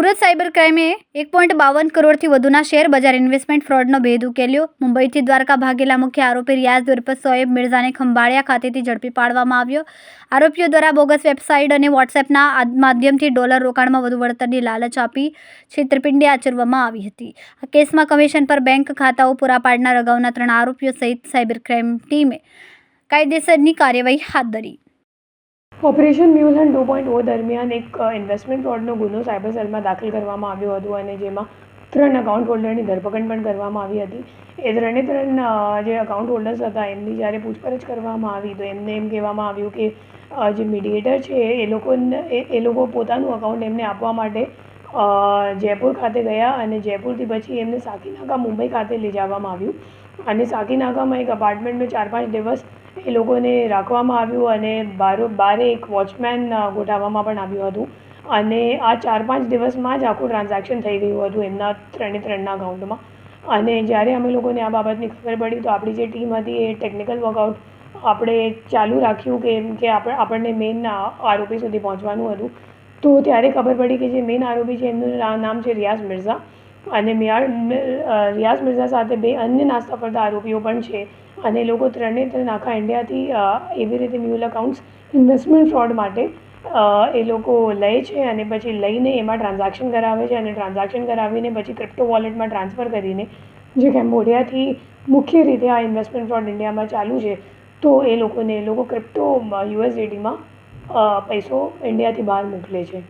Surat cyber ક્રાઇમે 1.52 કરોડથી વધુના share બજાર ઇન્વેસ્ટમેન્ટ ફ્રોડનો ભેદ ઉકેલ્યો. મુંબઈથી દ્વારકા ભાગેલા મુખ્ય આરોપી રિયાઝ ઉર્ફ શોએબ મિર્ઝાને ખંભાળિયા ખાતેથી ઝડપી પાડવામાં આવ્યો. આરોપીઓ દ્વારા બોગસ વેબસાઇટ અને વોટ્સએપના માધ્યમથી ડોલર રોકાણમાં વધુ વળતરની લાલચ આપી છેતરપિંડી આચરવામાં આવી હતી. આ કેસમાં કમિશન પર બેંક ખાતાઓ પૂરા પાડનાર અગાઉના 3 આરોપીઓ સહિત સાયબર ક્રાઇમ ટીમે કાયદેસરની કાર્યવાહી હાથ ધરી. ઓપરેશન મ્યુલન 2.0 દરમિયાન એક ઇન્વેસ્ટમેન્ટ ફ્રોડનો ગુનો સાયબર સેલમાં દાખલ કરવામાં આવ્યો હતો અને જેમાં 3 અકાઉન્ટ હોલ્ડરની ધરપકડ પણ કરવામાં આવી હતી. એ ત્રણે જે અકાઉન્ટ હોલ્ડર્સ હતા એમની જ્યારે પૂછપરછ કરવામાં આવી તો એમને એમ કહેવામાં આવ્યું કે જે મીડિયેટર છે એ લોકો પોતાનું અકાઉન્ટ એમને આપવા માટે જયપુર ખાતે ગયા અને જયપુરથી પછી એમને સાકીનાકા મુંબઈ ખાતે લઈ જવામાં આવ્યું અને સાકીનાકામાં એક અપાર્ટમેન્ટમાં 4-5 દિવસ એ લોકોને રાખવામાં આવ્યું અને બારે એક વોચમેન ગોઠવવામાં પણ આવ્યું હતું અને આ 4-5 દિવસમાં જ આખું ટ્રાન્ઝેક્શન થઈ ગયું હતું એમના ત્રણેના અકાઉન્ટમાં. અને જ્યારે અમે લોકોને આ બાબતની ખબર પડી તો આપણી જે ટીમ હતી એ ટેકનિકલ વર્કઆઉટ આપણે ચાલુ રાખ્યું કે આપણને મેઇન આરોપી સુધી પહોંચવાનું હતું. તો ત્યારે ખબર પડી કે જે મેઇન આરોપી છે એમનું નામ છે રિયાઝ મિર્ઝા અને રિયાઝ મિર્ઝા સાથે 2 અન્ય નાસ્તા ફરતા આરોપીઓ પણ છે અને એ લોકો ત્રણે આખા ઇન્ડિયાથી એવી રીતે મ્યુલ અકાઉન્ટ્સ ઇન્વેસ્ટમેન્ટ ફ્રોડ માટે એ લોકો લે છે અને પછી લઈને એમાં ટ્રાન્ઝેક્શન કરાવે છે અને ટ્રાન્ઝેક્શન કરાવીને પછી ક્રિપ્ટો વોલેટમાં ટ્રાન્સફર કરીને જે કેમ્બોડિયાથી મુખ્ય રીતે આ ઇન્વેસ્ટમેન્ટ ફ્રોડ ઇન્ડિયામાં ચાલુ છે તો એ લોકો ક્રિપ્ટો USDTમાં પૈસો ઇન્ડિયાથી બહાર મોકલે છે.